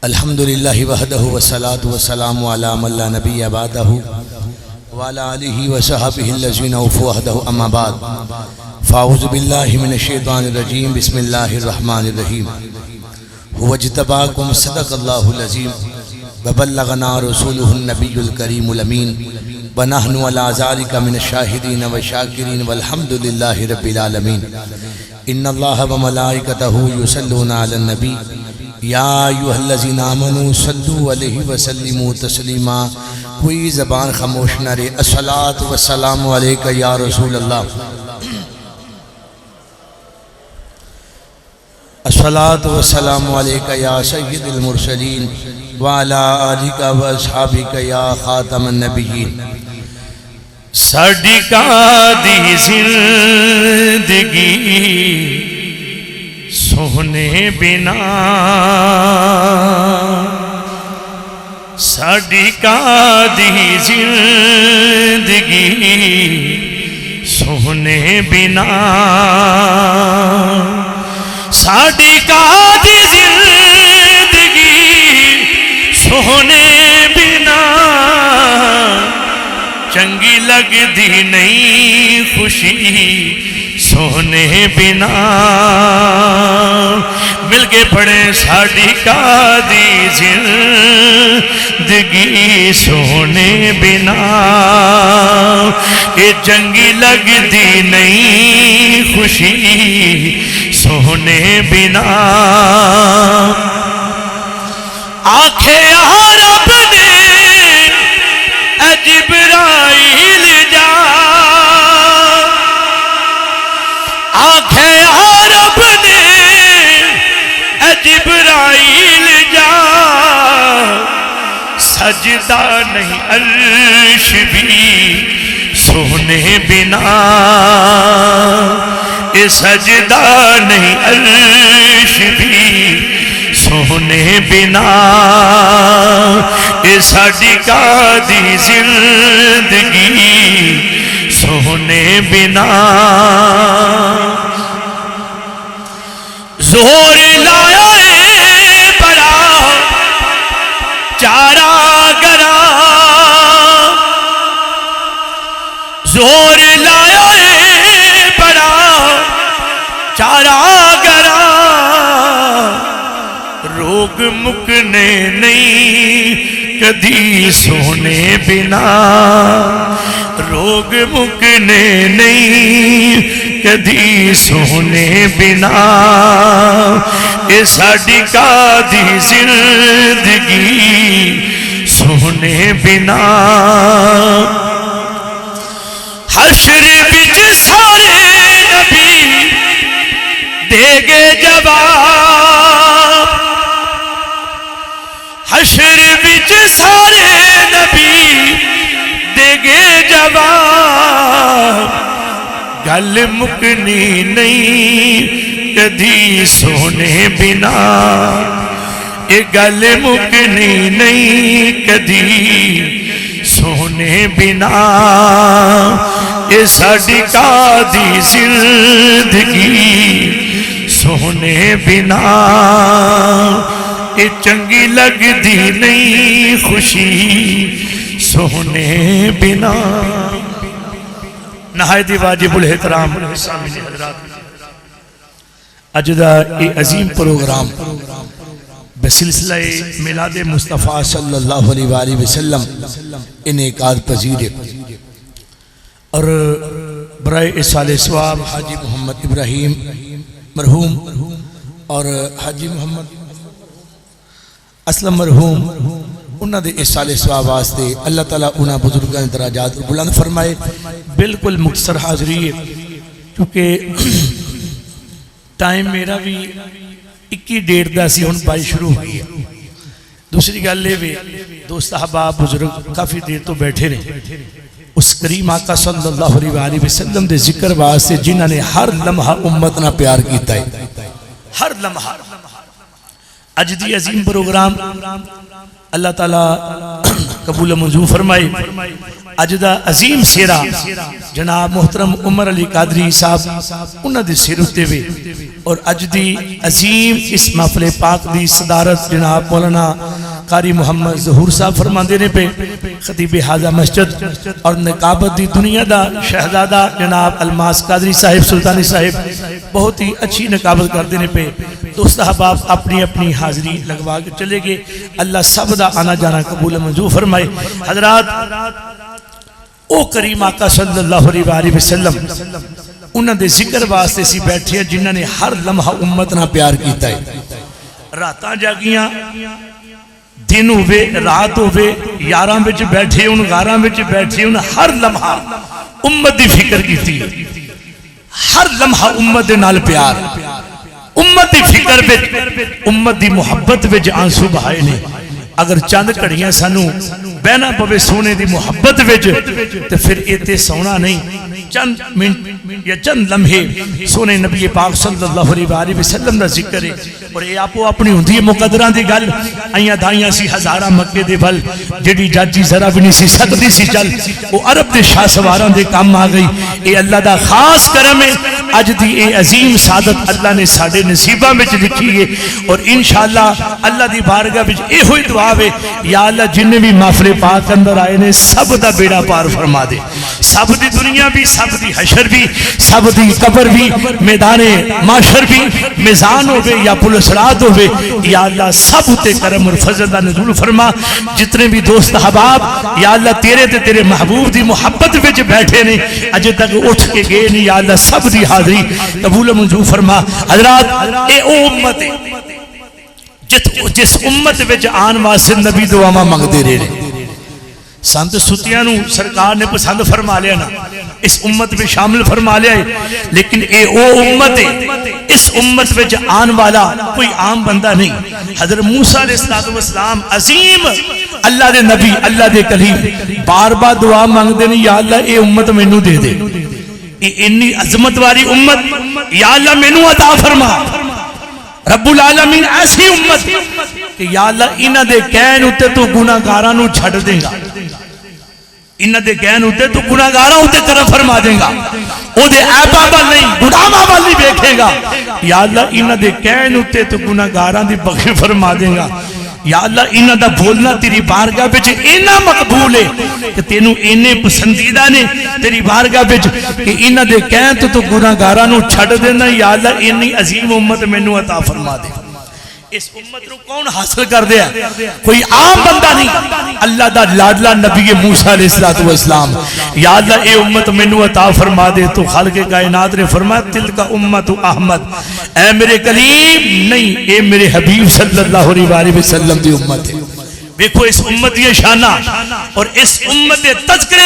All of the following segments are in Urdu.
الحمدللہ وحدہ والصلاة والسلام علی من لا نبی بعدہ وعلی آلہ وصحبہ الذین اوفوا عہدہ اما بعد فاعوذ باللہ من الشیطان الرجیم بسم اللہ الرحمن الرحیم هو اجتباکم صدق اللہ العظیم وبلغنا رسولہ النبی الکریم الامین ونحن علی ذالک من الشاہدین والشاکرین والحمدللہ رب العالمین ان اللہ وملائکتہ یصلون علی النبی یا ایوہ الذین آمنوا صلوا علیہ وسلموا تسلیما۔ کوئی زبان خاموش نہ رہے۔ الصلاۃ والسلام علیکہ یا رسول اللہ، الصلاۃ والسلام علیکہ یا سید المرسلین وعلی آلکہ واصحابکہ یا خاتم النبیین۔ ساڈی کادی زندگی سونے بنا، ساڈی کادی زندگی سونے بنا، ساڈی کادی زندگی سونے بنا، چنگی لگدی نہیں خوشی سونے بنا۔ مل کے پڑھیں ساڈی کادی زندگی سونے بنا، یہ چنگی لگدی نہیں خوشی سونے بنا۔ آنکھیں رب نے اے جبرائیل جا، آنکھیں رب نے اے جبرائیل جا، سجدہ نہیں عرش بھی سونے بنا، یہ سجدہ نہیں عرش بھی سونے بنا، یہ ساڈی کادی زندگی سونے بنا۔ زور لایا ہے بڑا چارہ گرا، زور لایا ہے بڑا چارہ گرا، روگ مکنے نہیں کدی سونے بنا، روگ مکنے نہیں کدی سونے بنا، یہ ساڈی کادی زندگی سونے بنا۔ حشر وچ سارے نبی دے گے جواب، حشر وچ سارے نبی دے گے جواب، گل مکنی نہیں کدی سونے بنا، یہ گل مکنی نہیں کدی سونے بنا، یہ ساڈی کادی زندگی سونے بنا، یہ چنگی لگدی نہیں خوشی سونے بنا۔ نہایت واجب الاحترام سامعین حضرات، اج دا یہ عظیم پروگرام بسلسلہ میلاد مصطفیٰ صلی اللہ علیہ وآلہ وسلم انعقاد پذیر ہے، اور برائے اصال ثواب حاجی محمد ابراہیم مرحوم اور حاجی محمد اسلم مرحوم انہاں دے اصال ثواب واسطے اللہ تعالیٰ انہاں بزرگاں دے درجات بلند فرمائے۔ بالکل مختصر حاضری ہے کیونکہ ٹائم میرا بھی 21:30 دا سی، ہن 22 شروع ہوئی ہے۔ دوسری گل یہ بھی دوست احباب بزرگ کافی دیر تو بیٹھے رہے، اس کریم آقا صلی اللہ علیہ وآلہ وسلم دے ذکر واسطے جنہاں نے ہر لمحہ امت نہ پیار کیتا ہے، ہر لمحہ۔ اج دی عظیم پروگرام اللہ تعالیٰ قبول منظور فرمائے اج دا عظیم سیرا جناب محترم عمر علی قادری صاحب انہاں دے سر اتے وے اور اج دی عظیم اس محفل پاک دی صدارت جناب مولانا قاری محمد ظہور صاحب فرماندے نے پہ خطیب حاضہ مسجد اور نقابت دی دنیا دا شہزادہ جناب الماس قادری صاحب سلطانی صاحب بہت ہی اچھی نقابت کردے نے پہ دوست احباب اپنی اپنی حاضری لگوا کے چلے گے اللہ سب دا آنا جانا قبول منظور فرمائے حضرات او کریم آقا صلی اللہ علیہ وسلم انہاں دے ذکر واسطے سی بیٹھے جنہاں نے ہر لمحہ امت نہ پیار کیتا ہے راتاں جاگیاں دن ہوئے رات ہوئے یاراں وچ بیٹھے ان غاراں وچ بیٹھے ان ہر لمحہ امت دی فکر کیتی ہر لمحہ امت دے نال پیار امت دی فکر وچ امت دی محبت وچ آنسو بہائے نے اگر چند کڑیاں سانو بہنا پوے سونے دی محبت وچ تے پھر ایتے سونا نہیں چند منٹ یا چند لمحے سونے نبی پاک صلی اللہ علیہ وسلم دا ذکر ہے اور اے آپو اپنی ہوندی مقدران دی گل آئیاں دھائیاں سی ہزارہ مکے دے بھل جڑی جاجی ذرا بھی نہیں سی سکتی سی چل وہ عرب دے شاہ سواران دے کام آ گئی اے اللہ دا خاص کرم ہے اج دی اے عظیم سعادت اللہ نے ساڑے نصیبہ میں لکھی ہے اور انشاءاللہ اللہ دی بارگاہ وچ اے ہوئی دعا ہے یا اللہ جن بھی محفل پاک اندر آئے نے سب دا بیڑا پار فرما دے سب دی دنیا بھی سب دی حشر بھی سب دی قبر بھی میدان معاشر بھی میزان ہوئے یا پلسرات ہوئے یا اللہ سب تے کرم اور فضل دا نزول فرما جتنے بھی دوست احباب یا اللہ تیرے تے تیرے محبوب دی محبت وچ بیٹھے نے اجے تک اٹھ کے گئے نہیں یا اللہ سب دی حاضری قبول منظور فرما حضرات اے او امت جس امت وچ آن واسطے نبی دعاواں منگدے رہے سنت ستیاں نو سرکار نے پسند فرما لیا نا اس امت میں شامل فرما لیا ہے لیکن اے او امت ہے اس امت وچ آن والا کوئی عام بندہ نہیں حضرت موسیٰ علیہ السلام عظیم اللہ دے نبی اللہ دے کلیم بار بار دعا مانگ دے نہیں یا اللہ اے امت مینوں دے دے انی عظمت والی امت یا اللہ مینوں عطا فرما رب العالمین ایسی امت کہ یا اللہ انہ دے کہن ہوتے تو گناہگاراں نو چھڑ دے گا انہ دے کہن ہوتے تو گناہگاراں ہوتے کرم فرما دے گا او دے عیبہ بل نہیں گناہاں بل نہیں بیٹھے گا یا اللہ انہ دے کہن ہوتے تو گناہگاراں دی بخش فرما دے گا یا اللہ انہ دا بولنا تیری بارگاہ بچ اینا مقبول ہے کہ تینوں اینے پسندیدہ نے تیری بارگاہ بچ کہ انہ دے کہن تو گناہگاراں نو چھڑ دینا یا اللہ اینی عظیم امت مینوں عطا فرما دے اس امت نو کون حاصل کر دیا کوئی عام بندہ نہیں اللہ دا لاڈلا نبی موسیٰ علیہ السلام یا اللہ اے امت مینوں عطا فرما دے تو خالق کائنات نے فرمایا تلک امت احمد اے میرے کلیم نہیں اے میرے حبیب صلی اللہ علیہ وسلم دی امت ہے دیکھو اس امت یہ شانہ اور اس امت تذکرے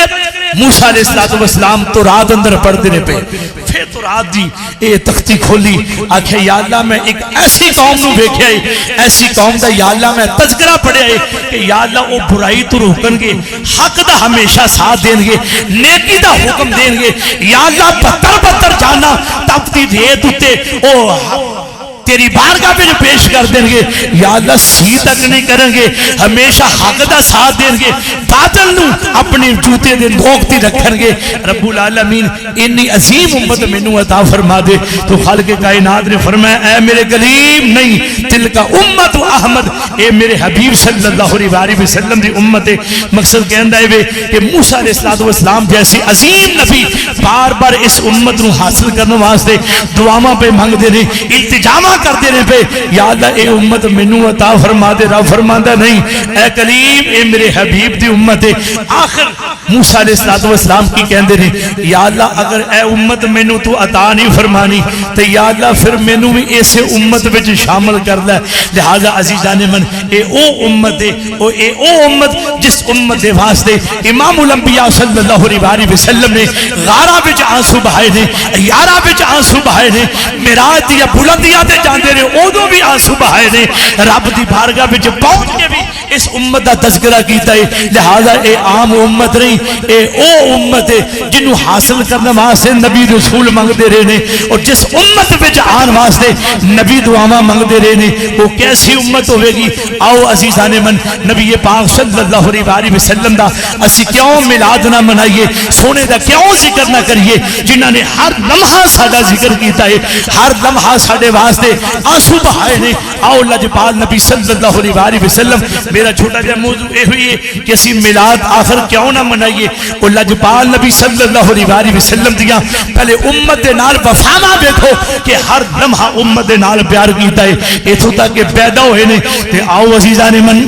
موسیٰ علیہ السلام تو رات اندر پڑھ دینے پہ پھر تو رات دی اے تختی کھولی آکھے یا اللہ میں ایک ایسی قوم نو بیکھے ایسی قوم دا یا اللہ میں تذکرہ پڑھے کہ یا اللہ او برائی تو روکن گے حق دا ہمیشہ ساتھ دیں گے نیکی دا حکم دیں گے یا اللہ بہتر جانا تپتی ریت ہوتے او تیری بارگاہ پہ پیش کر دیں گے یا اللہ سی تک نہیں کریں گے ہمیشہ حق دا ساتھ دیں گے باطل نو اپنے جوتے دے نوکتی رکھیں گے رب العالمین انی عظیم امت مینوں عطا فرما دے تو خالق کائنات نے فرمایا اے میرے کلیم نہیں تلکا امت احمد اے میرے حبیب صلی اللہ علیہ وسلم دی امت مقصد کہندہ ہے کہ موسیٰ علیہ السلام جیسی عظیم نبی بار بار اس امت نو حاصل کرنے واسطے دعاواں پہ مانگ دے رہے التجامہ کر دینے پہ یا اللہ اے امت منو عطا فرما دے رب فرماندہ نہیں اے کلیم اے میرے حبیب دی امت ہے آخر موسیٰ علیہ السلام کی کہندے نے یا اللہ اگر اے امت منو تو عطا نہیں فرمانی تو یا اللہ پھر منو بھی ایسے امت بچ شامل کر دے لہذا عزیزان من اے او امت ہے اے او امت جس امت دے واسطے امام الانبیاء صلی اللہ علیہ وسلم نے غارہ بچ آنسو بہائے نے یارہ بچ آنسو بہائے نے میراج دیا بلندیاں دے جاندے نے ادو بھی آنسو بہائے نے رب دی بارگاہ وچ پہنچ کے بھی اس امت دا تذکرہ کیتا ہے لہذا اے عام امت نہیں اے او امت ہے جنوں حاصل کرنے واسطے نبی رسول منگدے رہے نے اور جس امت وچ آن واسطے نبی دعاواں منگدے رہے نے وہ کیسی امت ہوے گی آؤ عزیزان من نبی پاک صلی اللہ علیہ وسلم دا اسی کیوں میلاد نہ منائیے سونے دا کیوں ذکر نہ کریے جنہاں نے ہر لمحہ ساڈا ذکر کیتا ہے ہر لمحہ ساڈے واسطے آنسو بہائے نے آؤ لجپال نبی صلی اللہ علیہ وسلم میرا چھوٹا جا موضوع یہ ہوئی ہے کہ اسی میلاد آخر کیوں نہ منائیے وہ لجپال نبی صلی اللہ علیہ وسلم دیا پہلے امت دے نال وفاواں دیکھو کہ ہر لمحہ امت دے نال پیار کیتا ہے اتھوں تک کہ پیدا ہوئے نے تے آؤ عزیزان من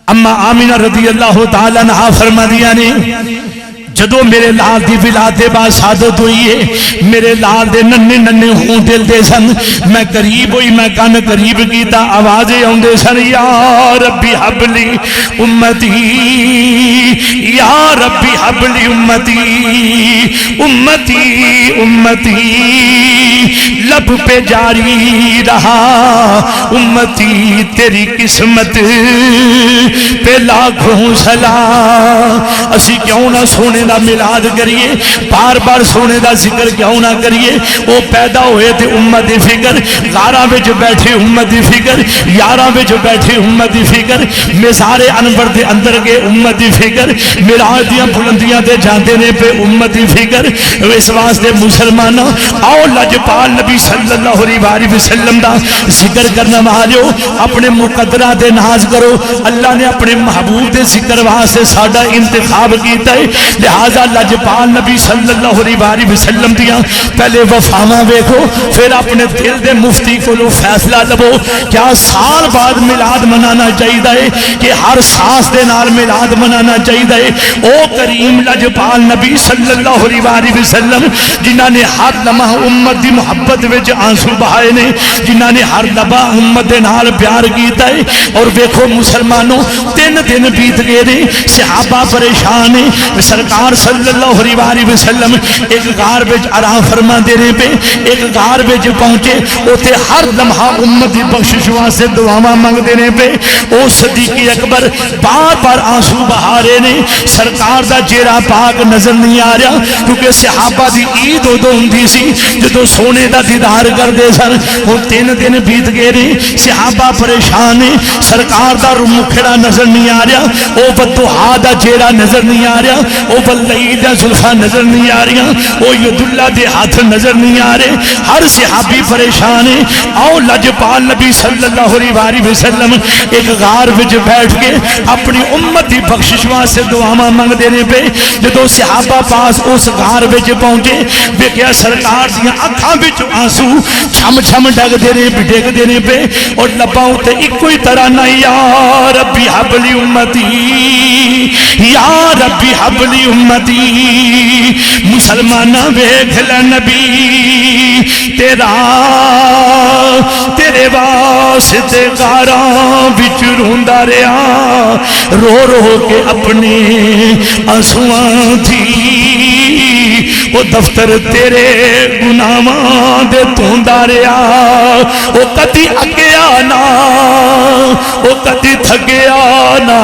اما آمینہ رضی اللہ تعالیٰ عنہا فرما دیا نے جدو میرے لال دی ولادت بعد شہادت ہوئی ہے میرے لال دے ننے ننے ہوں دل دے سن میں قریب ہوئی میں کان قریب کیتا آوازیں آندے سن یا ربی حبلی امتی یا ربی حبلی امتی امتی امتی لب پہ جاری رہا امتی تیری قسمت پہ لاکھوں سلام اسی کیوں نہ سونے دا میلاد کریے بار بار سونے دا ذکر کیوں نہ کریے وہ پیدا ہوئے تھے امت دی فکر غاراں وچ بیٹھے امت دی فکر یاراں وچ بیٹھے امت دی فکر مزار انور دے اندر گئے امت دی فکر معراج دیاں بلندیاں تے جاندے نے پہ امت دی فکر اس واسطے مسلماناں آؤ لجپال نبی صلی اللہ علیہ وسلم دا ذکر کرنا والو اپنے مقدرہ دے ناز کرو اللہ نے اپنے محبوب دے ذکر واسطے ساڈا انتخاب کیتا ہے لہذا لجپال نبی صلی اللہ علیہ وسلم دیا پہلے وفاواں ویکھو پھر اپنے دل دے مفتی کو لو فیصلہ لبو کیا سال بعد میلاد منانا چاہیے کہ ہر سانس دے نال میلاد منانا چاہیے او کریم لجپال نبی صلی اللہ علیہ وسلم جنہاں نے ہر لمحہ امت دی محبت وچ آنسو بہائے نے جنہاں نے ہر لمحہ امت دے نال پیار کیتا ہے اور ویکھو مسلمانوں 3 دن بیت گئے نے صحابہ پریشان ہیں سرکار صلی اللہ علیہ وسلم ایک غار وچ آرام فرما دے رہے پہ ایک غار وچ پہنچے اوتھے ہر لمحہ امت دی بخشش واسطے دعاواں منگ دے رہے پہ او صدیق اکبر بار بار آنسو بہا رہے نے سرکار دا چہرہ پاک نظر نہیں آ رہا کیونکہ صحابہ دی عید ادو ہوندی سی جدو سونے دا دیدار کر دے سن وہ 3 دن بیت گئے نے صحابہ پریشان ہیں سرکار دا مکھڑا نظر نہیں آ رہا او بدوہا دا چہرہ نظر نہیں آ رہا او بلعید دا زلفہ نظر نہیں آ رہا او ید اللہ دے ہاتھ نظر نہیں آ رہے ہر صحابی پریشان ہے آؤ لجپال نبی صلی اللہ علیہ وسلم ایک غار وچ بیٹھ کے اپنی امت دی بخشش واسطے دعاواں منگ دینے پہ جدو صحابہ پاس اس غار وچ پہنچے ویکھیا سرکار دیاں اکھاں وچ آنسو چھم چھم ڈگ دینے پہ اور لباں تے ایکو ہی طرح نہ یا ربی حبلی امتی یا ربی حبلی امتی مسلمانہ ویکھ لے نبی تیرا تیرے واسطے غاراں وچ روندا رہیا رو رو کے اپنے آنسواں تھی وہ دفتر تیرے گناہاں دے دھوندا رہیا وہ کدی اگیا نا وہ کدی تھگیا نا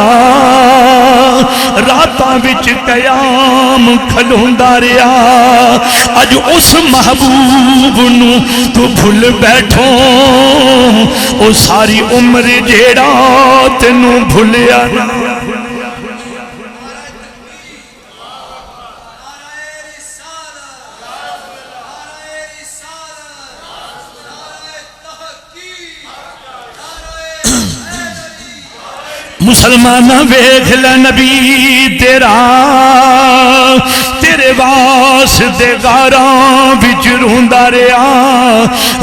راتاں وچ قیام کھلوندا رہیا اج اس محبوب نو تو بھول بیٹھو او ساری عمر جیڑا تینوں بھولیا نا مسلمانہ ویکھ لے نبی تیرا تیرے واسطے غاراں وچ روندا رہیا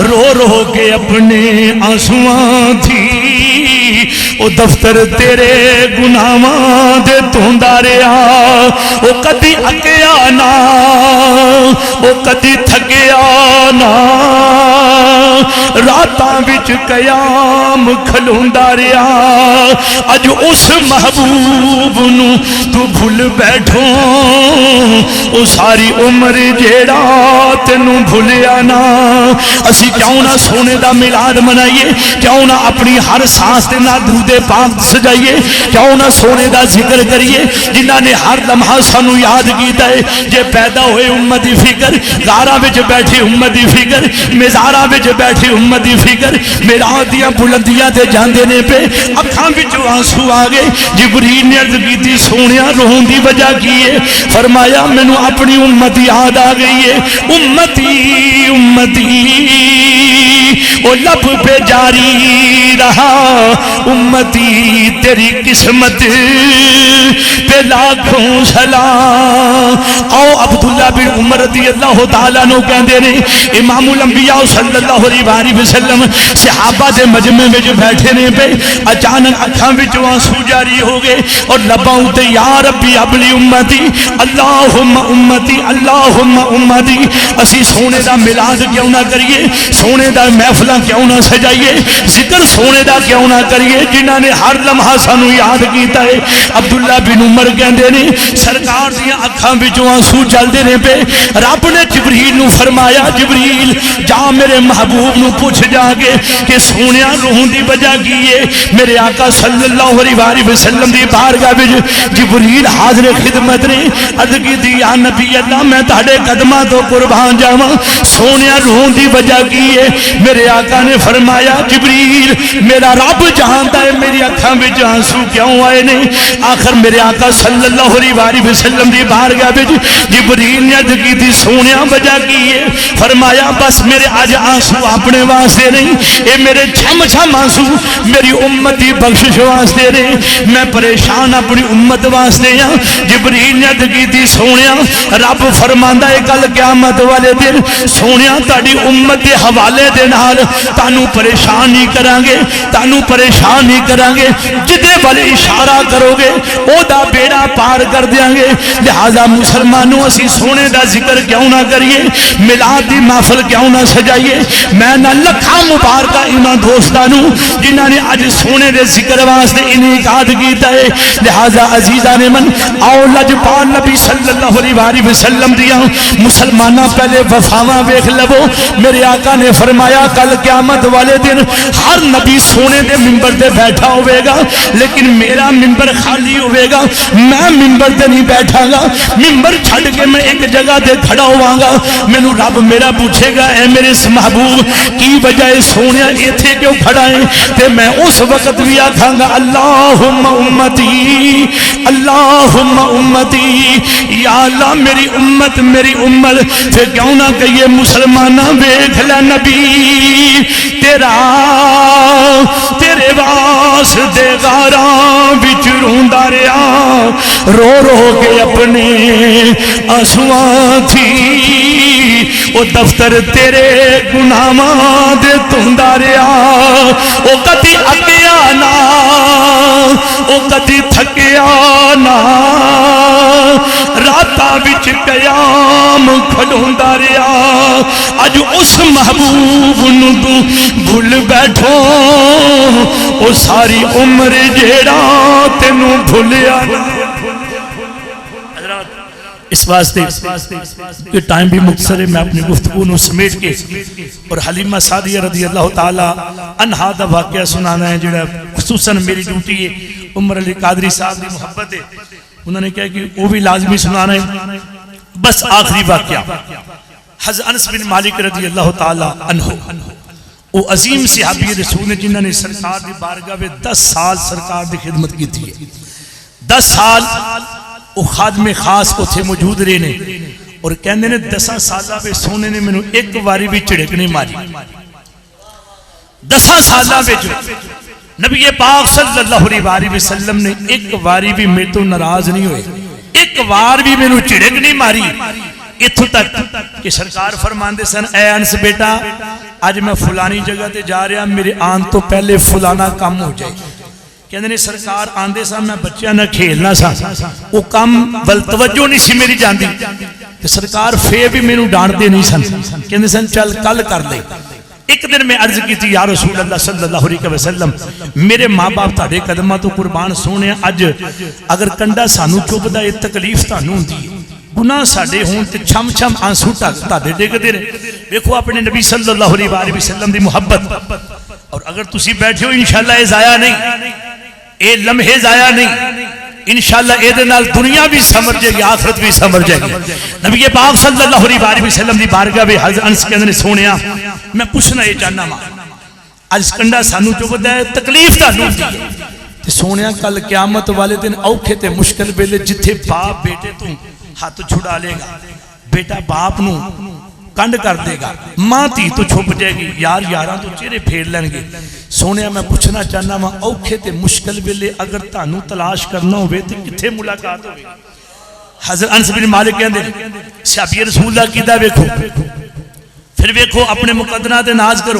رو رو کے اپنے آنسواں تھی او دفتر تیرے گناہاں دے دھوندا رہیا او کدی اکیا نا او کدی تھکیا نا راتاں وچ قیام کھلوندا رہیا اج اس محبوب نو تو بھول بیٹھو او ساری عمر جیڑا تینوں بھولیا نا اسی کیوں نہ سونے دا میلاد منائیے کیوں نہ اپنی ہر سانس دے نال درود پاک سجائیے کیوں نہ سونے دا ذکر کریے جنہاں نے ہر لمحہ سانو یاد کیتا ہے جے پیدا ہوئے امت دی فکر غاراں وچ بیٹھی امت دی فکر مزاراں وچ بیٹھی امت دی فکر میراث دیاں بلندیاں تے جاندے نے پہ اکھاں وچ آنسو آ گئے جبریل نے عرض کیتی سونیا رون دی وجہ کی ہے فرمایا مینوں اپنی امت یاد آ گئی ہے امتی امتی او لب پہ جاری رہا امتی تیری قسمت پہ لاکھوں سلام او عبداللہ بن عمر رضی اللہ تعالیٰ نو کہندے نے امام الانبیاء صلی اللہ علیہ وسلم صحابہ دے مجمع وچ بیٹھے نے پہ اچانک اکھاں وچ آنسو جاری ہو گئے اور لباں تے یا ربی ابلی امتی اللہم امتی اللہم امتی اسی سونے دا میلاد کیوں نہ کریے سونے دا محفلاں کیوں نہ سجائیے ذکر سونے دا کیوں نہ کریے جنہاں نے ہر لمحہ سانو یاد کیتا ہے عبداللہ بن عمر کہندے نے سرکار دیاں اکھاں وچوں آنسو چلدے نے پے رب نے جبریل نو فرمایا جبریل جا میرے محبوب نو پوچھ جا کے کہ سونیا روح دی وجہ کی ہے میرے آقا صلی اللہ علیہ وسلم دی بارگاہ وچ جبریل حاضر خدمت نے عرض کیتی یا نبی اللہ میں تہاڈے قدماں تو قربان جاواں سونیا روح دی وجہ کی ہے میرے آقا نے فرمایا جبریل میرا رب جانتا ہے میری اکھاں وچ آنسو کیوں آئے نے آخر میرے آقا صلی اللہ علیہ وسلم دی بارگاہ وچ جبریل نے عرض کیتی سونیا وجہ کی ہے فرمایا بس میرے اج آنسو اپنے واسطے نہیں اے میرے چھم چھم آنسو میری امت دی بخشش واسطے نے میں پریشان اپنی امت واسطے ہاں جبریل نے عرض کیتی سونیا رب فرماندا ہے کل قیامت والے دن سونیا تہاڈی امت دے حوالے دے نال تانوں پریشان نہیں کران گے تانوں پریشان نہیں کران گے جدے والے اشارہ کرو گے او دا بیڑا پار کر دیاں گے لہذا مسلمانوں اسی سونے دا ذکر کیوں نہ کریے میلاد دی محفل کیوں نہ سجائیے میں نہ لکھاں مبارکہ انہاں دوستانوں جنہاں نے اج سونے دے ذکر واسطے انعقاد کیتا ہے لہذا عزیزان من آؤ لجپال نبی صلی اللہ علیہ وسلم دیاں مسلمانہ پہلے وفاواں ویکھ لو میرے آقا نے فرمایا کل قیامت والے دن ہر نبی سونے دے منبر تے بیٹھا ہوئے گا لیکن میرا منبر خالی ہوئے گا میں منبر تے نہیں بیٹھا گا منبر چھڑ کے میں ایک جگہ تے کھڑا ہوا گا مینوں رب میرا پوچھے گا اے میرے محبوب کی وجہ سونیا ایتھے کیوں کھڑا ہے تے میں اس وقت بھی آکھاں گا اللہم امتی اللہم امتی یا اللہ میری امت پھر کیوں نہ کہیے مسلمانہ ویکھ لے نبی تیرا تیرے واسطے غاراں وچ روندا رہیا رو رو کے اپنے آنسواں تھی او دفتر تیرے گناہاں دے دھوندا رہیا او کدی اگیا نا او کدی تھکیا نا راتاں وچ قیام کھڑوندا رہیا اج اس محبوب نو تو بھول بیٹھو او ساری عمر جیڑا تینوں بھولیا اس واسطے کہ ٹائم بھی مختصر ہے میں اپنی گفتگو نو سمیٹ کے اور حلیمہ سعدیہ رضی اللہ تعالی عنہا دا واقعہ سنانا ہے جڑا خصوصاً میری ڈیوٹی ہے عمر علی قادری صاحب دی محبت ہے انہوں نے کہا کہ وہ بھی لازمی سنانا ہے بس آخری واقعہ حضرت انس بن مالک رضی اللہ تعالی عنہ وہ عظیم صحابی رسول نے جنہوں نے سرکار دی بارگاہ میں 10 سال سرکار دی خدمت کی تھی 10 سال وہ خادم خاص کو تھے موجود رہنے اور کہنے نے 10 سالہ بے سونے نے میں ایک واری بھی چڑک نہیں ماری 10 سالہ بے جو نبی پاک صلی اللہ علیہ وسلم نے ایک واری بھی میں تو ناراض نہیں ہوئے ایک وار بھی میں نے چڑک نہیں ماری اتھو تک کہ سرکار فرماندے سن اے انس بیٹا آج میں فلانی جگہ تے جا رہا میرے آن تو پہلے فلانا کام ہو جائے کہنے نے سرکار آندے سا میں بچیاں نہ کھیلنا سا وہ کام توجہ نہیں سی میری جاندی تے سرکار فے بھی مینوں ڈانٹتے نہیں سن، کہندے سن چل کل کر لے۔ ایک دن میں عرض کی تھی یا رسول اللہ صلی اللہ علیہ وسلم میرے ماں باپ تہاڈے قدماں تو قربان سونے، اج اگر کنڈا سانو چبدا اے تکلیف تانوں ہوندی ہے، گناہ ساڈے ہون تے چھم چھم آنسو تہاڈے ڈگدے نے۔ دیکھو اپنے نبی صلی اللہ علیہ وسلم دی محبت، اور اگر تسی بیٹھے ہو انشاءاللہ اے ضائع نہیں، اے لمحے ضائع نہیں، انشاءاللہ اے دے نال دنیا بھی سمر جائے گی آخرت بھی سمر جائے گی۔ نبی پاک صلی اللہ علیہ وسلم دی بارگاہ میں حضرت انس کے اندر سونیا میں پوچھنا یہ چاہنا ماں اج کنڈا سانو چبدا ہے تکلیف تانوں ہوندی ہے تے سونیا کل قیامت والے دن اوکھے تے مشکل ویلے جتھے باپ بیٹے تو ہاتھ چھڑا لے گا، بیٹا باپ نو کنڈ کر دے گا، ماں تھی تو چھپ جائے گی، یار یاراں تو چہرے پھیر لیں گے۔ سونیا میں پوچھنا چاہنا وا اوکھے تے مشکل ویلے اگر تانوں تلاش کرنا ہوئے تے کتھے ملاقات ہوئے؟ حضرت انس بن مالک کہندے صحابی رسول اللہ کیدا ویکھو، پھر ویکھو اپنے مقدرات تے ناز کرو،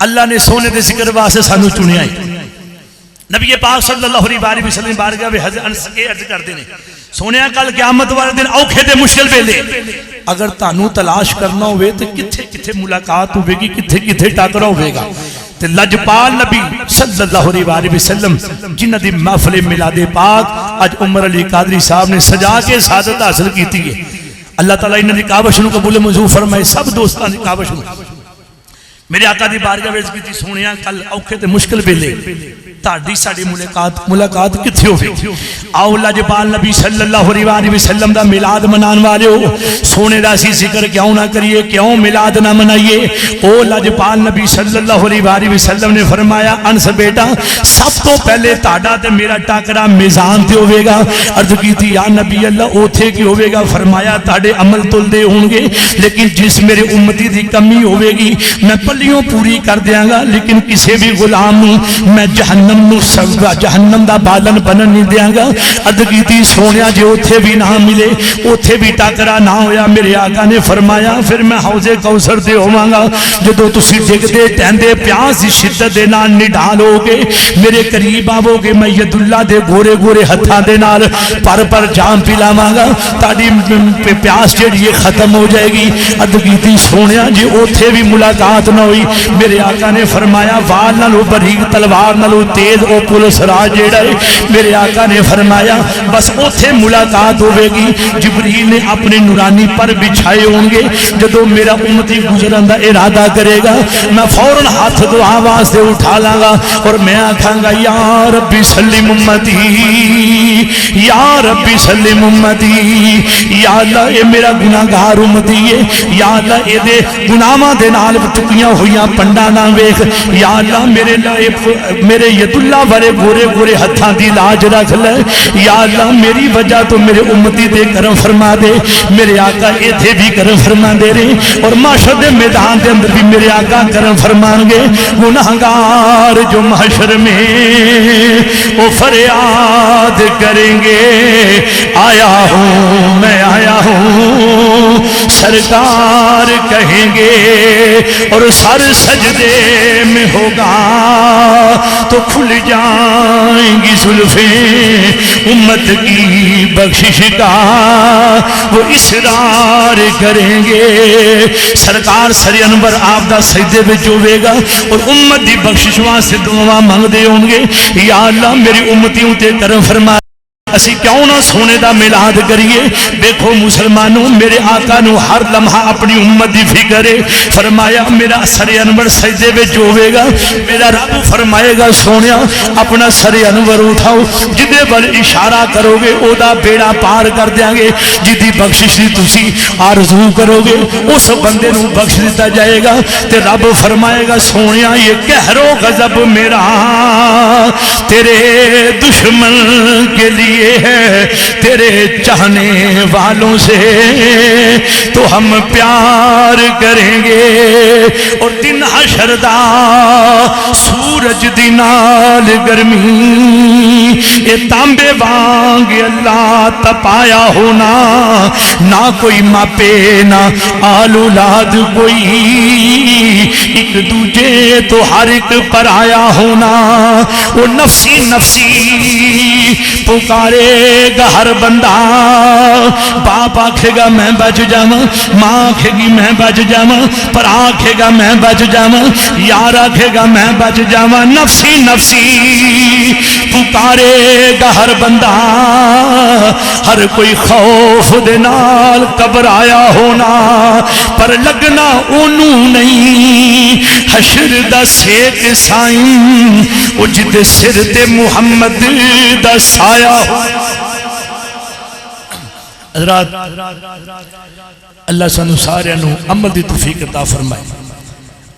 اللہ نے سونے دے ذکر واسطے سانو چنیا ہے۔ نبی پاک صلی اللہ علیہ وسلم بارگاہ میں حضرت انس کے عرض کرتے ہیں سونیا کل قیامت والے دن اوکھے تے مشکل ویلے اگر تانوں تلاش کرنا ہوئے تے کتھے کتھے ملاقات ہوئے گی، کتھے کتھے ٹاکرا ہوئے گا۔ تے لجپال نبی صلی اللہ علیہ وسلم جنہ دی محفل میلاد پاک اج عمر علی قادری صاحب نے سجا کے سعادت حاصل کیتی ہے۔ اللہ تعالیٰ انہاں دی کعبہ نو قبول منظور فرمائے، سب دوستاں دی کعبہ نو۔ میرے آقا دی بارگاہ وچ کیتی سونیا کل اوکھے تے مشکل ویلے تہاڈی ساڈی ملاقات کتھے ہوے؟ آؤ لجپال نبی صلی اللہ علیہ وسلم دا میلاد منان والے ہو، سونے دا سی ذکر کیوں نہ کریے، کیوں میلاد نہ منائیے؟ او لجپال نبی صلی اللہ علیہ وسلم نے فرمایا انس بیٹا سب تو پہلے تہاڈا تے میرا ٹاکرا میزان تے ہوے گا۔ عرض کیتی یا نبی اللہ اوتھے کی ہوے گا؟ فرمایا تہاڈے عمل تلدے ہون گے لیکن جس میرے امتی دی کمی ہوے گی میں پلیوں پوری کر دیاں گا، لیکن کسی بھی غلام نو میں جہنم نو سزا جہنم دا بالن بنن نہیں دیاں گا۔ عرض کیتی سونیا جے اوتھے بھی نہ ملے، اوتھے بھی ٹاکرا نہ ہویا، میرے آقا نے فرمایا پھر میں حوض کوثر تے ہوواں گا، جدوں تسی ڈگدے ٹہندے پیاس دی شدت دے نال نڈال ہوگے میرے قریب آو گے، میں ید اللہ دے گورے گورے ہتھاں دے نال پر جام پلاواں گا، تہاڈی پیاس جڑی ختم ہو جائے گی۔ عرض کیتی سونیا جے اوتھے بھی ملاقات نہ ہوئی، میرے آقا نے فرمایا وال نالوں باریک تلوار نالوں تیز او پولیس راج جیڑا ہے، میرے آقا نے فرمایا بس اوتھے ملاقات ہوے گی۔ جبریل نے اپنے نورانی پر بچھائے ہوں گے، جدو میرا امتی گزرن دا ارادہ کرے گا میں فوراً ہاتھ دعا واسطے اٹھا لاں گا اور میں آکھاں گا یا ربی سلم امتی، یا ربی سلم امتی، یا اللہ اے میرا گناہگار امتی ہے، یا اللہ اے دے گناہاں دے نال ٹکیاں ہویاں پنڈا نہ ویکھ، یا اللہ میرے ید اللہ والے گورے گورے ہتھاں دی لاج رکھ لے، یا اللہ میری وجہ تو میرے امتی دے کرم فرما دے۔ میرے آقا ایتھے بھی کرم فرما دے رہے اور محشر دے میدان دے اندر بھی میرے آقا کرم فرمان گے۔ گناہگار جو محشر میں وہ فریاد کریں گے آیا ہوں میں آیا ہوں سرکار کہیں گے، اور سر سجدے میں ہوگا تو کھل جائیں گی زلفیں امت کی بخشش کا وہ اصرار کریں گے۔ سرکار سر انور آپ دا سجدے وچ ہوے گا اور امت دی بخشش واسطے دعا منگدے ہون گے، یا اللہ میری امتیوں تے کرم فرما۔ اسی کیوں نہ سونے دا میلاد کریے؟ دیکھو مسلمانوں میرے آقا نو ہر لمحہ اپنی امت دی فکر ہے۔ فرمایا میرا سر انور سجدے وچ ہوے گا، میرا رب فرمائے گا سونیا اپنا سر انور اٹھاؤ، جدے ول اشارہ کرو گے او دا بیڑا پار کر دیاں گے، جدی بخشش دی تسی آرزو کرو گے اس بندے نو بخش دیتا جائے گا۔ تے رب فرمائے گا سونیا یہ قہر و غضب میرا تیرے دشمن کے لیے ہے، تیرے چاہنے والوں سے تو ہم پیار کریں گے۔ اور دن حشر دا سورج دی نال گرمی اے تانبے وانگ اللہ تپایا ہونا، نہ کوئی ماپے نہ آل اولاد کوئی، ایک دوجے تو ہر ایک پر آیا ہونا۔ وہ نفسی نفسی پکارے گا ہر بندہ، باپ آکھے گا میں بچ جاواں، ماں آکھے گی میں بچ جاواں، پر آکھے گا میں بچ جاواں، یار آکھے گا میں بچ جاواں، نفسی نفسی پکارے گا ہر بندہ، ہر کوئی خوف دے نال گھبرایا ہونا، پر لگنا اونوں نہیں حشر دا سیک سائیں، او جدے سر تے محمد دا سایہ ہو۔ حضرات اللہ سانو سارے نو عمل دی توفیق عطا فرمائے،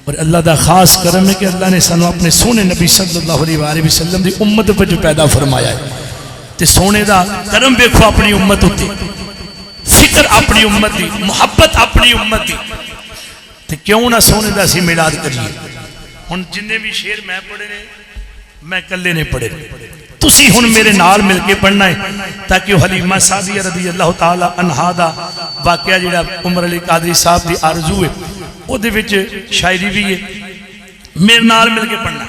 اور اللہ دا خاص کرم ہے کہ اللہ نے سانو اپنے سونے نبی صلی اللہ علیہ وسلم دی امت پر جو پیدا فرمایا ہے، تے سونے دا کرم دیکھو اپنی امت ہوتی، فکر اپنی امت دی، محبت اپنی امت دی، تے کیوں نہ سونے دا سی میلاد کریے۔ ہن جننے بھی شعر میں پڑھے نے میں کلے نے پڑھے، تسی ہن میرے نال مل کے پڑھنا ہے تاکہ حلیمہ سعدیہ رضی اللہ تعالی عنہا دا واقعہ جڑا عمر علی قادری صاحب دی آرزو ہے او دے وچ شاعری بھی ہے، میرے نال مل کے پڑھنا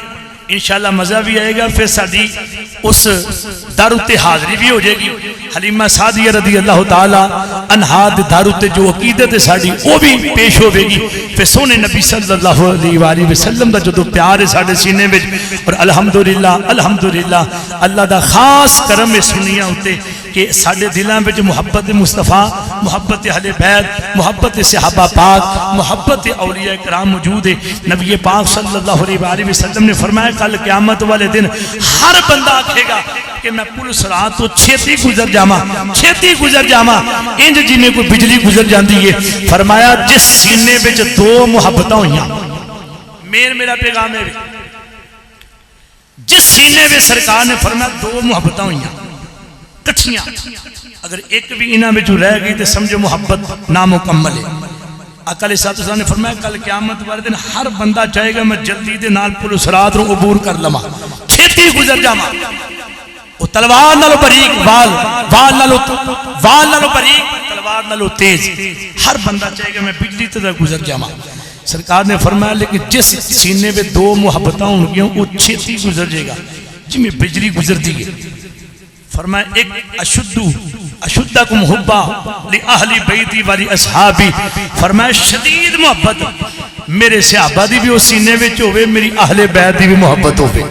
انشاءاللہ مزہ بھی آئے گا، پھر ساڈی اس در اتے حاضری بھی ہو جائے گی۔ حلیمہ سعدیہ رضی اللہ تعالی عنہا دے در اتے جو عقیدت ہے ساڈی وہ بھی پیش ہوے گی، پھر سونے نبی صلی اللہ علیہ وسلم دا جدو پیار ہے ساڈے سینے وچ، اور الحمدللہ الحمدللہ اللہ دا خاص کرم ہے سنیاں اتے کہ ساڈے دلاں وچ محبت مصطفیٰ، محبت اہل بیت، محبت صحابہ پاک، محبت اولیاء کرام موجود ہے۔ نبی پاک صلی اللہ علیہ وسلم نے فرمایا کل قیامت والے دن ہر بندہ آکھے گا کہ میں پل صراط تو چھیتی گزر جاواں، چھیتی گزر جاواں، انج جی میں کوئی بجلی گزر جاندی ہے۔ فرمایا جس سینے وچ دو محبتاں ہوئیاں، میرا پیغام ہے، جس سینے وچ سرکار نے فرمایا دو محبتاں ہوئیاں کٹھیاں، اگر ایک بھی انہاں وچ رہ گئی تو سمجھو محبت نامکمل ہے۔ آقا علیہ السلام نے فرمایا کل قیامت والے دن ہر بندہ چاہے گا میں جلدی دے نال پل صراط نو عبور کر لواں، چھیتی گزر جاواں، او تلوار نالو باریک وال نالو باریک تلوار نالو تیز، ہر بندہ چاہے گا میں بجلی تے گزر جاواں۔ سرکار نے فرمایا لیکن جس سینے میں دو محبتاں ہون گیاں وہ چھیتی گزر جائے گا جی میں بجلی گزر دی ہے۔ فرمایا ایک اشدکم حبا لأہل بیتی والی اصحابی، فرمایا شدید محبت میرے صحابہ دی بھی وہ سینے وچ ہوئے، میری اہل بیت دی بھی محبت ہوئے،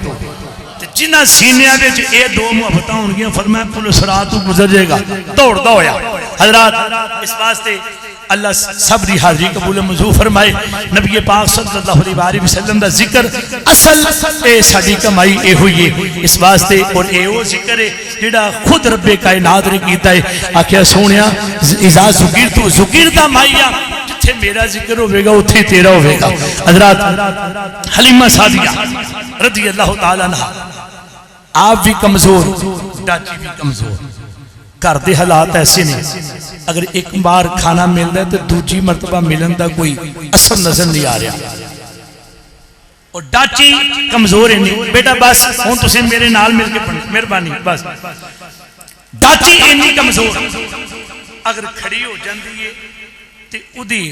جنہ سینیاں وچ اے دو محبتاں ہون گیاں فرمایا پل صراط تو گزر جائے گا، دوڑدا ہویا۔ حضرات اس واسطے اللہ سب دی حاضری قبول منظور فرمائے۔ نبی پاک صلی اللہ علیہ وسلم دا ذکر اصل اے ساڈی کمائی اے ہوئی ہے، اس واسطے اور اے وہ ذکر ہے جڑا خود رب کائنات نے کیتا ہے، آکھیا سونیا اذا ذکرت مایا، جتھے میرا ذکر ہوے گا اوتھے تیرا ہوے گا۔ حضرات حلیمہ سعدیہ رضی اللہ تعالی عنہا آپ بھی کمزور، ڈاچی بھی کمزور، گھر دے حالات ایسے نے اگر ایک بار کھانا مل رہا ہے تو دوسری مرتبہ ملن دا کوئی اثر نظر نہیں آ رہا، اور ڈاچی کمزور ہے نہیں بیٹا بس ہوں تسے میرے نال مل کے پڑھنا مہربانی، بس ڈاچی اینی کمزور اگر کھڑی ہو جاندی ہے تے اودی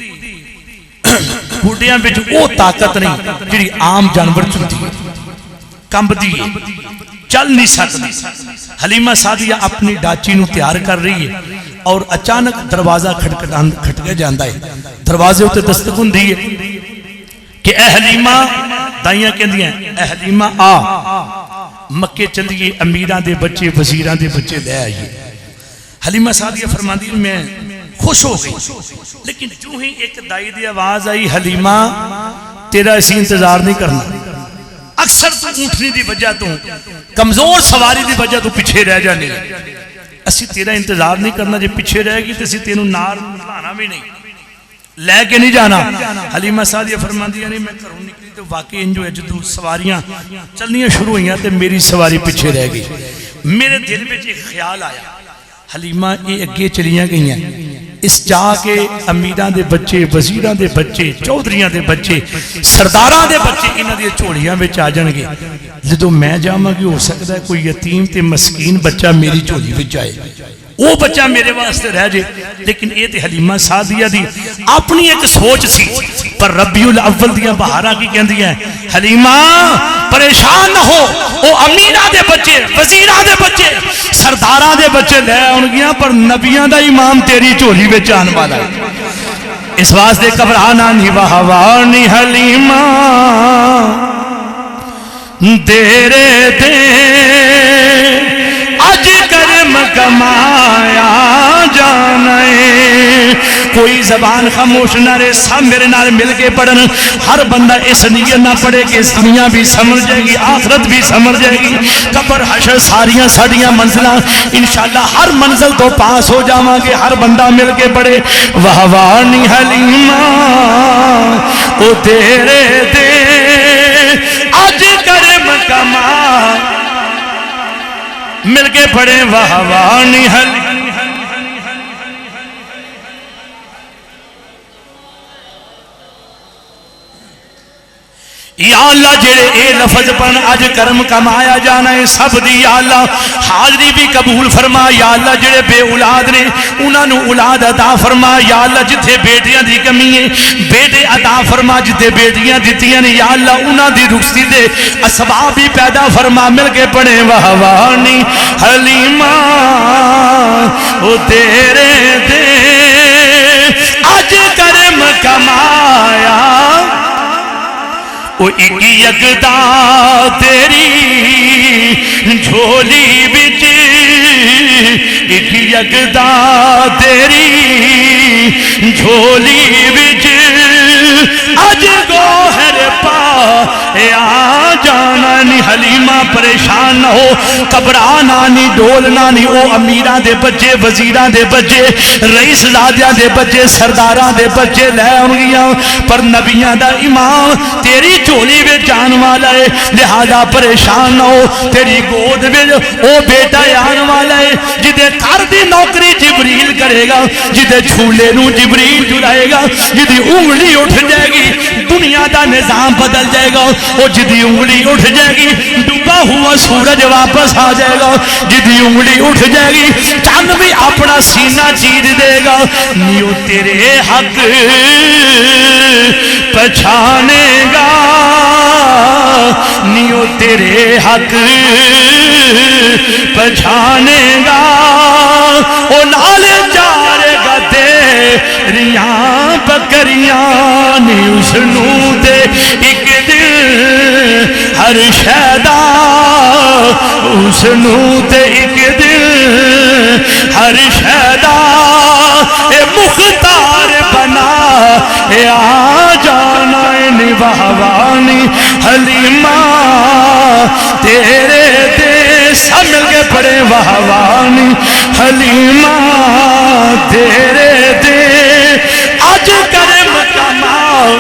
گھوڑیاں وچ او طاقت نہیں جڑی عام جانور چ ہوندی ہے، کمبدی ہے، چل نہیں سکتی۔ حلیمہ سعدیہ اپنی ڈاچی نو تیار کر رہی ہے اور اچانک دروازہ کھٹکے جاندا ہے، دروازے ہوتے دستک ہوندی ہے کہ اے حلیمہ، دائیاں کہندیاں اے حلیمہ آ مکے چلیے، امیراں دے بچے وزیراں دے بچے لے آئیے۔ حلیمہ سعدیہ فرماندی میں خوش ہو گئی، لیکن جو ہی ایک دائی دی آواز آئی حلیمہ تیرا اسی انتظار نہیں کرنا، اکثر تو اونٹنی دی وجہ تو کمزور سواری دی وجہ تو پیچھے رہ جانے، اسی تیرا انتظار نہیں کرنا، جے پیچھے رہ گی تو اسی تینوں نار لانا بھی نہیں، لے کے نہیں جانا۔ حلیمہ سعدیہ فرماندی یعنی میں کروں نکلی تو واقعی انجو ہے جدو سواریاں چلنیاں شروع ہوئیاں تو میری سواری پیچھے رہ گئی، میرے دل میں ایک خیال آیا حلیمہ یہ اگے چلیاں گئی ہیں، اس جا کے امیراں دے بچے وزیراں دے بچے چودھریاں دے بچے سرداراں دے بچے انہاں دی جھولیاں وچ آ جان گے، جدوں میں جاواں گی ہو سکتا ہے کوئی یتیم تے مسکین بچہ میری جھولی وچ آئے، وہ بچہ میرے واسطے رہ جائے، لیکن یہ تے حلیمہ سعدیہ دی اپنی ایک سوچ سی۔ پر ربیع الاول دیاں بہاراں کی کہندی ہیں حلیمہ پریشان نہ ہو، او امیراں دے بچے وزیراں دے بچے سرداراں دے بچے لے آن گیا پر نبیاں دا امام تیری جھولی وچ آن والا ہے اس واسطے گھبرانا نہیں وہوانی حلیمہ تیرے دے اج کرم کمایا جانے کوئی زبان خاموش نہ رہے سب میرے نال مل کے پڑھن ہر بندہ اس نیت نہ پڑھے کہ اس دنیا بھی سمجھ جائے گی آخرت بھی سمجھ جائے گی قبر حشر ساریاں ساڑیاں منزلہ انشاءاللہ ہر منزل تو پاس ہو جاواں گے ہر بندہ مل کے پڑھے وہوانی حلیمہ او تیرے دے اج کرم کما مل کے پڑھے وہوانی حلیمہ یا اللہ جڑے اے لفظ پڑھن اج کرم کمایا جانا ہے سب دی یا اللہ حاضری بھی قبول فرما یا اللہ جڑے بے اولاد نے انہاں نو اولاد عطا فرما یا اللہ جتھے بیٹیاں دی کمی ہے بیٹے عطا فرما جتھے بیٹیاں دتیاں نے یا اللہ انہاں دی رخصتی دے اسباب بھی پیدا فرما مل کے پڑھے وہوانی حلیمہ او تیرے دے اج کرم کمایا او ایک یکدا تیری جھولی بچ ایک یکدا تیری جھولی بچ اج گوہر پا یا جانا نی حلیمہ پریشان نہ ہو گھبرانا نہیں ڈولنا نہیں او امیراں دے بچے وزیراں دے بچے رئیس زادیاں دے بچے سرداراں دے بچے لے آنگیاں پر نبیاں دا امام تیری جھولی میں جان والا ہے لہذا پریشان نہ ہو تیری گود میں او بیٹا آن والا ہے جدے کر دی نوکری جبریل کرے گا جدے چھولے نو جبریل جلائے گا جدی انگلی اٹھ جائے گی دنیا دا نظام بدل جائے گا وہ جدی انگلی اٹھ جائے گی ڈوبا ہوا سورج واپس آ جائے گا جدی انگلی اٹھ جائے گی چاند بھی اپنا سینہ چیر دے گا نیو تیرے حق پہچانے گا نیو تیرے حق پہچانے گا او نال جارے گا تیریاں بکریاں نی اس نو دے ایک دن ہر شہدہ اس نو دے ایک دن ہر شہدہ اے مختار بنا اے آ جانا نی وہوانی حلیمہ تیرے دے سب مل کے پڑے وہوانی حلیمہ تیرے دے اج کرم کماؤ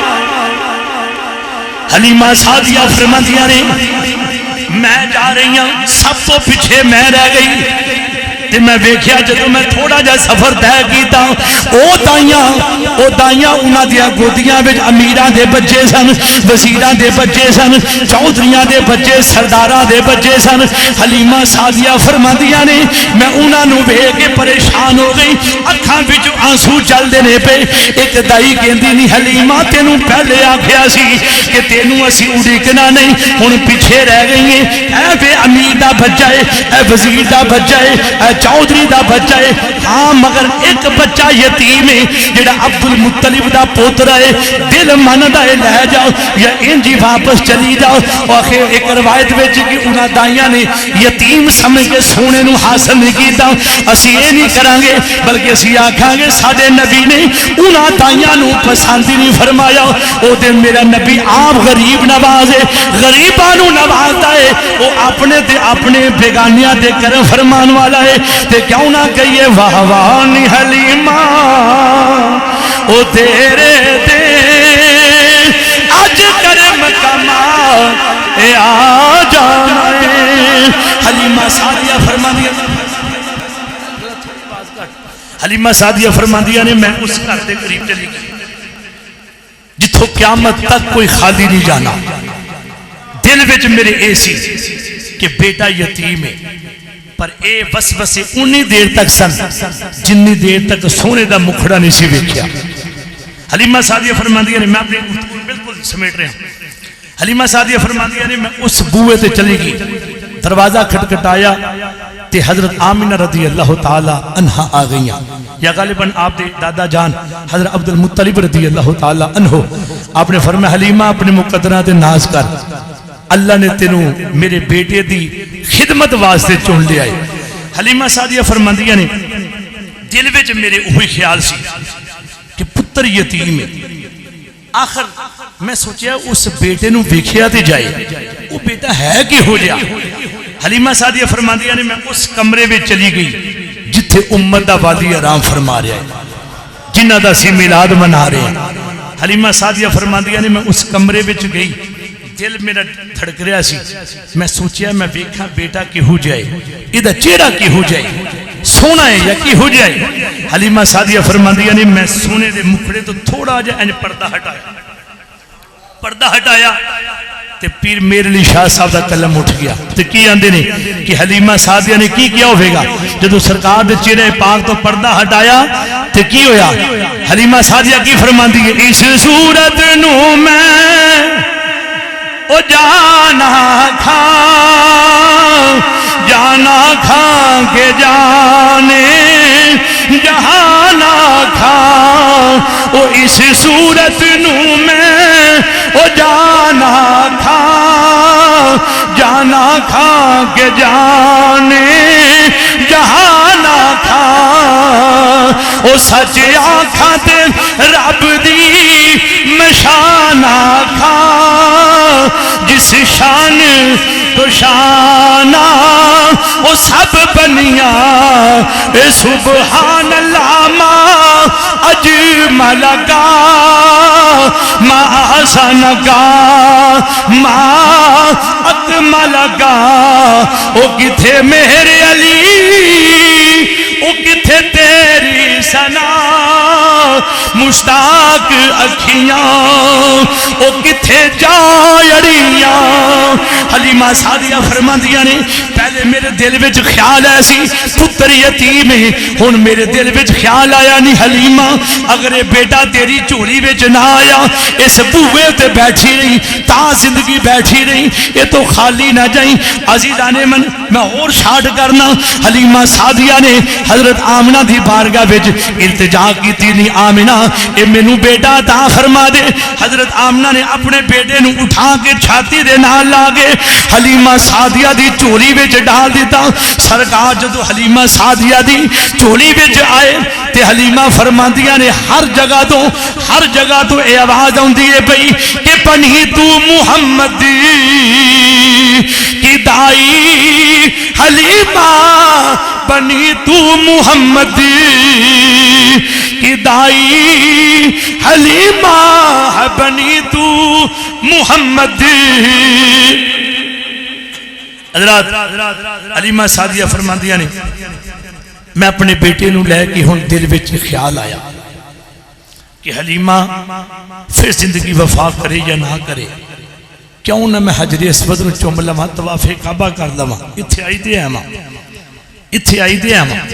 حلیمہ سعدیہ فرماندیاں نے میں جا رہی ہوں سب تو پیچھے میں رہ گئی تے میں ویکھیا جدوں میں تھوڑا جا سفر طے کیتا او دائیاں انہاں دیاں گودیاں وچ امیراں دے بچے سن وزیراں دے بچے سن چودھریاں دے بچے سرداراں دے بچے سن حلیمہ سعدیہ فرماندیاں نے میں انہاں نو ویکھ کے پریشان ہو گئی اکھاں وچ آنسو چلدے نے پے ایک دائی کہندی نہیں حلیمہ تینوں پہلے آکھیا سی کہ تینوں اسی اڈیکنا نہیں ہن پیچھے رہ گئی ہیں اے بے امیر دا بچہ ہے اے وزیر دا بچہ ہے اے چودھری دا بچہ ہے ہاں مگر ایک بچہ یتیم ہے جڑا عبد المطلب دا پوترا ہے دل مندا ہے لے جاؤ یا انجی واپس چلی جاؤ آخر ایک روایت وچ کہ انہاں دائیاں نے یتیم سمجھ کے سونے نو حاصل نہیں کیتا اسی یہ نہیں کریں گے بلکہ اسی آکھاں گے ساڈے نبی نے انہاں دائیاں نو پسند ہی نہیں فرمایا او تے میرا نبی آپ غریب نواز ہے غریباں نو نوازدا ہے وہ اپنے تے اپنے بیگانیاں دے کرم فرمان والا ہے تے کیوں نہ کہیے وہوانی حلیمہ او تیرے دے اج کرم کما اے آ جانا حلیمہ سعدیہ فرماندیہ نے میں اس گھر دے قریب چلی گئی جتھوں قیامت تک کوئی خالی نہیں جانا دل وچ میرے اے سی کہ بیٹا یتیم ہے پر اے وسوسے انی دیر تک سن جنی دیر تک سونے دا مکھڑا نہیں سی ویکھیا حلیمہ سعدیہ فرماندیہ نے میں اپنے گفتگو بالکل سمیٹ رہا ہوں حلیمہ سعدیہ فرماندیہ نے میں اس بوئے تے چلی گئی دروازہ کھٹکھٹایا تے حضرت آمینہ رضی اللہ تعالی عنہ آ گئیاں یا غالباً آپ دے دادا جان حضرت عبد المطلب رضی اللہ تعالی عنہ آپ نے فرمایا حلیمہ اپنے مقدرہ تے ناز کر اللہ نے تینوں میرے بیٹے دی خدمت واسطے چن لیا ہے حلیمہ سعدیہ فرماندیاں نے دل وچ میرے وہی خیال سی کہ پتر یتیم ہے آخر میں سوچیا اس بیٹے نو ویکھیا تے جائے وہ بیٹا ہے کہ ہو جا حلیمہ سعدیہ فرماندیاں نے میں اس کمرے میں چلی گئی جتھے امت دا والی آرام فرما رہا ہے جنہ دا سی میلاد منا رہے ہیں حلیمہ سعدیہ فرماندیاں نے میں اس کمرے میں گئی دل میرا دھڑک رہا سی میں سوچیا میں ویکھاں بیٹا کی ہو جائے ادھا چہرہ کی ہو جائے سونا ہے یا کی ہو جائے حلیمہ سعدیہ فرماندیاں نے میں سونے دے مکھڑے تو تھوڑا جا انج پردہ ہٹایا تے پیر میرے لیے شاہ صاحب دا قلم اٹھ گیا تے کی آندے نے کہ حلیمہ سعدیہ نے کی کیا ہوئے گا جدو سرکار دے چہرے پاک تو پردہ ہٹایا تے کی ہویا حلیمہ سعدیہ کی فرماندی ہے اس صورت نو میں او جانا کھا کے جانے جہانا کھا او اس صورت نو میں او جانا کھا کے جانے جہانا کھا او سچ آنکھاں تے رب دی مشانہ کھا جس شان تو شانہ او سب بنیا اے سبحان اللہ ما اجمل کا ما حسن کا ما اکمل کا او کتھے میرے علی او کتھے تیری ثنا مشتاق اکھیاں او کتھے جائڑیاں حلیمہ سعدیہ فرماندیاں نے پہلے میرے دل وچ خیال ایسی پتر یتیم ہے ہن میرے دل وچ خیال آیا نہیں حلیمہ اگر یہ بیٹا تیری چولی وچ نہ آیا اس بوئے تے بیٹھی رہی تا زندگی بیٹھی رہی یہ تو خالی نہ جائیں عزیزان من میں اور شاٹ کرنا حلیمہ سعدیہ نے حضرت آمنہ دی بارگاہ وچ التجا کی تینی آمنہ اے مینوں بیٹا عطا فرما دے حضرت آمنہ نے اپنے بیٹے نو اٹھا کے چھاتی دے نال لاگے حلیمہ سعدیہ دی چولی وچ ڈال دیتا سرکار جدو حلیمہ سعدیہ دی چولی وچ آئے تے حلیمہ فرماندیاں نے ہر جگہ تو اے آواز آندی ہے پئی کہ بنی تو محمد کی دائی حلیمہ بنی تو محمد کی دائی حلیمہ بنی تو محمد حضرات حلیمہ سعدیہ فرماندیاں نے میں اپنے بیٹے نو لے کے ہن دل وچ خیال آیا کہ حلیمہ پھر زندگی وفا کرے یا نہ کرے کیوں نہ میں حجر اسود نو چوم لواں طواف کعبہ کر لواں ایتھے آئی دے آواں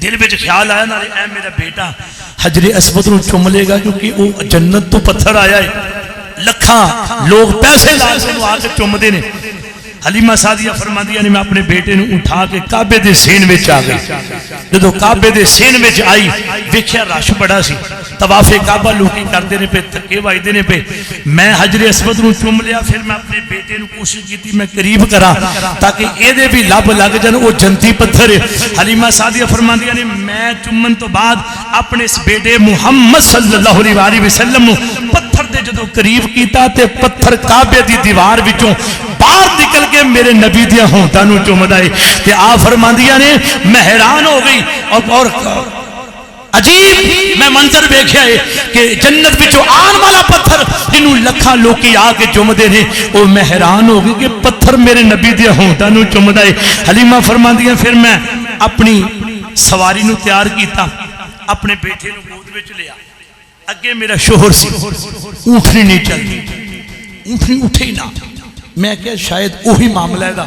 دل وچ خیال آیا نالے اے میرا بیٹا حجر اسود نو چوم لے گا کیونکہ وہ جنت تو پتھر آیا ہے لکھاں لوگ پیسے لا کے آ کے چومدے نے حلیمہ سعدیہ فرماندیاں نے میں اپنے بیٹے نو اٹھا کے کعبے دے سین وچ آ گئی جدو کعبے دے سین وچ آئی ویکھیا رش بڑا سی طواف کعبہ لوکی کردے نے پہ تھکے وجدے نے پہ میں حجر اسود نو چوم لیا پھر میں اپنے بیٹے نو کوشش کیتی میں قریب کراں تاکہ اے دے بھی لب لگ جان او جنتی پتھر ہے حلیمہ سعدیہ فرماندیاں نے میں چومن تو بعد اپنے اس بیٹے محمد صلی اللہ علیہ وسلم نو پتھر دے جدو قریب کیتا تے پتھر کعبے دی دیوار وچوں باہر نکل کے میرے نبی دیا ہونٹاں نو چومدا ہے تے آ فرماندیاں نے میں حیران ہو گئی اور عجیب میں منظر دیکھا ہے کہ جنت وچوں آن والا پتھر جنوں لکھاں لوکی آ کے چومدے نے او میں حیران ہو گئی کہ پتھر میرے نبی دیا ہونٹاں نو چومدا ہے حلیمہ فرماندیاں پھر میں اپنی سواری نو تیار کیتا اپنے بیٹے نو گود وچ لیا اگے میرا شوہر سی اونٹنی نہیں چلتی اونٹنی اٹھے ہی نہ میں کہا شاید وہی معاملہ ہے دا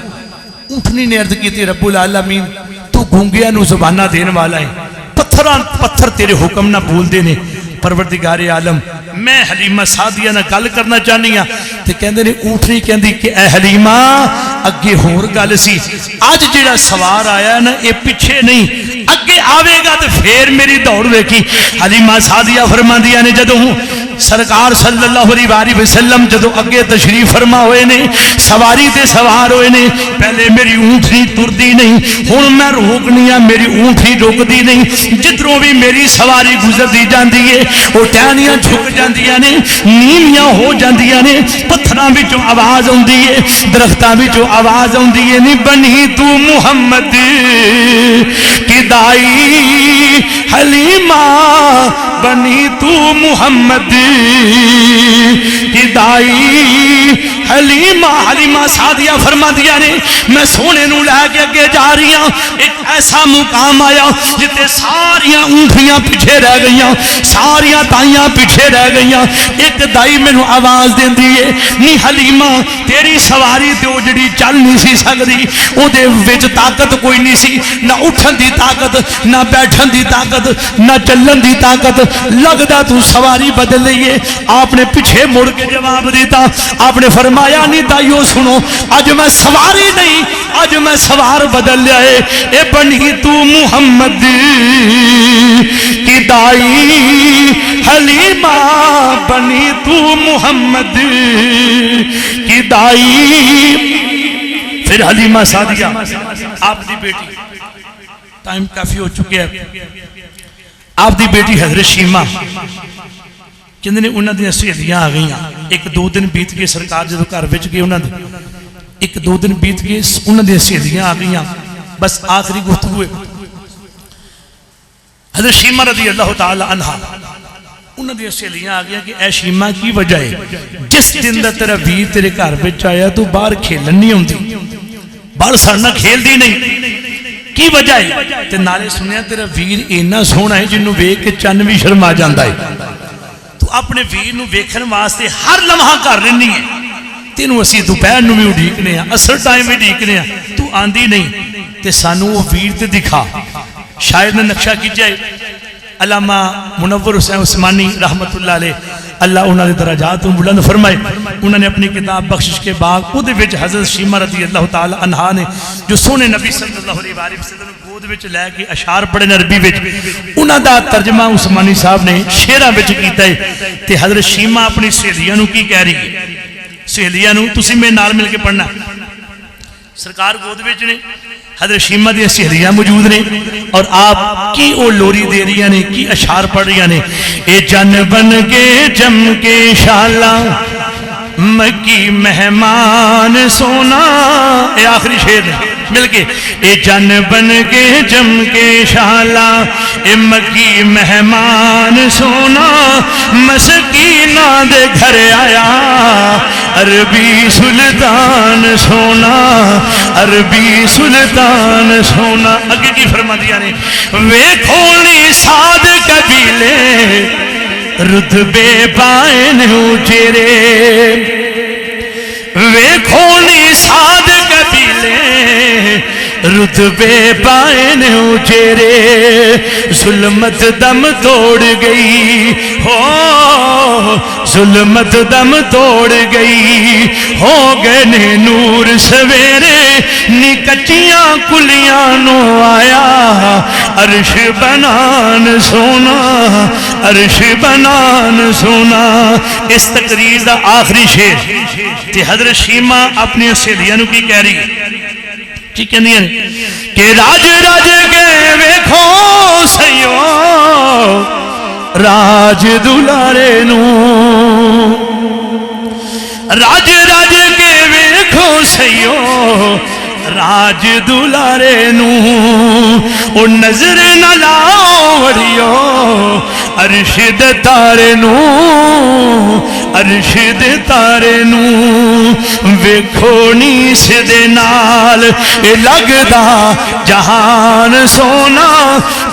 اونٹنی نے عرض کی تھی رب العالمین تو گھونگیا نو زبانہ دین والا ہے پتھر تیرے حکم نہ بول دینے پروردگار عالم میں حلیمہ سعدیہ نہ گل کرنا چاہنی ہاں تے کہندے نے اونٹنی کہندی کہ اے حلیمہ اگے ہور گل سی اج جڑا سوار آیا نا یہ پیچھے نہیں اگے آوے گا تو پھر میری دوڑ ویکھی حلیمہ سعدیہ فرماندیاں نے جدوں سرکار صلی اللہ علیہ وسلم جدو اگے تشریف فرما ہوئے نے سواری تے سوار ہوئے نے پہلے میری اونٹنی تردی نہیں ہن میں روکنی ہاں میری اونٹنی روکدی نہیں جدھروں بھی میری سواری گزردی جاندی ہے وہ ٹہنیاں جھک جاندیاں نے نیویاں ہو جاندیاں نے پتھراں وچوں آواز آوندی ہے درختاں وچوں آواز آوندی ہے نی بنی تو محمد کی دائی حلیمہ بنی تو محمد کی دائی حلیمہ سعدیہ فرما دیا نے میں سونے نو لے کے اگے جا رہی ہوں ایک ایسا مقام آیا جتے ساریاں اونٹیاں پیچھے رہ گئیاں ساریاں دائیاں پیچھے رہ گئیاں ایک دائی میں نو آواز دین دیئے نی حلیمہ تیری سواری تے او جڑی چل نہیں سی سکدی او دے وچ طاقت کوئی نہیں سی نہ اٹھن دی طاقت نہ بیٹھن دی طاقت نہ چلن دی طاقت لگدا تو سواری بدل لئیے آپ نے پیچھے مڑ کے جواب دیتا آپ نے فرمایا نہیں دائیو سنو آج میں سواری نہیں آج میں سوار بدل لائے اے بنی تو محمد کی دائی حلیمہ بنی تو محمد کی دائی پھر حلیمہ سعدیہ آپ دی بیٹی ٹائم کافی ہو چکے ہیں آپ دی بیٹی حضرت شیمہ کہندے نے انہاں دی سہیلیاں آ گئیاں ایک دو دن بیت گئے سرکار جدوں گھر وچ گئے انہاں دے ایک دو دن بیت گئے انہاں دی سہیلیاں آ گئیاں بس آخری گفتگو ہے حضرت شیمہ رضی اللہ تعالی عنہا انہاں دی سہیلیاں آ گئیاں کہ اے شیمہ کی وجہ ہے جس دن دا تیرا ویر تیرے گھر وچ آیا تو باہر کھیلن نہیں ہوندی باہر سڑنا کھیل دی نہیں کی وجہ ہے تے نالے سنیا تیرا ویر اینا سونا ہے جنہوں ویکھ کے چن بھی شرما جاندا ہے تو اپنے ویر نو ویکھن واسطے ہر لمحہ کر رہنی ہے تینوں اسی دوپہر نو بھی اڈیکنے ہیں اثر ٹائم بھی اڈیکنے ہیں تو آندی نہیں تے سانو وہ ویر تے دکھا شاید نے نقشہ کی جائے علامہ منور حسین عثمانی رحمت اللہ علیہ اللہ انہوں نے درجات بلند فرمائے انہوں نے اپنی کتاب بخشش کے باغ خود وچ حضرت شیمہ رضی اللہ تعالی عنہا نے جو سونے نبی صلی اللہ علیہ وسلم گود وچ لے کے اشعار پڑھے عربی وچ انہاں دا ترجمہ عثمانی صاحب نے شعراں وچ کیتا ہے تے حضرت شیمہ اپنی سہیلیاں نو کی کہہ رہی ہے سہیلیاں نو تسی میں نال مل کے پڑھنا سرکار گود وچ نے حضرت شیمہ دی سہیلیاں موجود نے اور آپ کی او لوری دے رہی نے کی اشعار پڑھ رہی نے اے جن بن کے جم کے شالا مکی مہمان سونا اے آخری شعر مل کے اے جن بن کے جم کے شالا اے مکی مہمان سونا مسکینہ دے گھر آیا عربی سلطان سونا عربی سلطان سونا اگے کی فرما دیا نے ویکھونی ساد قبیلے رتبے پائن اچیرے ویکھونی ساد قبیلے رتبے پائن اچیرے ظلمت دم توڑ گئی ہو ظلمت دم توڑ گئی ہو گئے نے نور سویرے نی کچیاں کلیاں نو آیا عرش بنان سونا عرش بنان سونا اس تقریر دا آخری شعر تے حضرت شیمہ اپنی سہیلیاں نو کی کہہ رہی کی کہنی ہے کہ راج راج کے ویکھو سیو راج دلارے نو راج راج کے ویکھو سیو راج دلارے نو او نظر نہ لاؤ وڑیو ارشد تارے نو ارشد تارے نو ویکھو نیس دے نال اے لگدا جہان سونا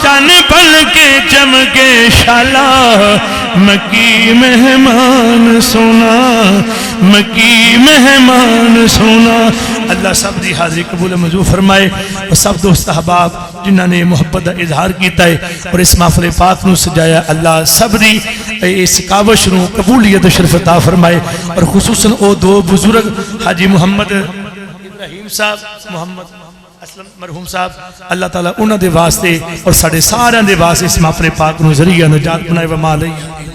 چن پل کے چمکے شالا مکی مہمان سونا مکی مہمان سونا اللہ سب دی حاضری قبول منظور فرمائے اور سب دوست احباب جنہوں نے محبت کا اظہار کیتا ہے اور اس محفل پاک نو سجایا اللہ سب دی اس کاوش نو قبولیت شرف عطا فرمائے اور خصوصاً او دو بزرگ حاجی محمد رحیم صاحب محمد اسلم مرحوم صاحب اللہ تعالیٰ انہوں دے واسطے اور ساڑھے سارے دے واسطے اس اپنے پاک نو ذریعہ نجات بنائے وما علیہ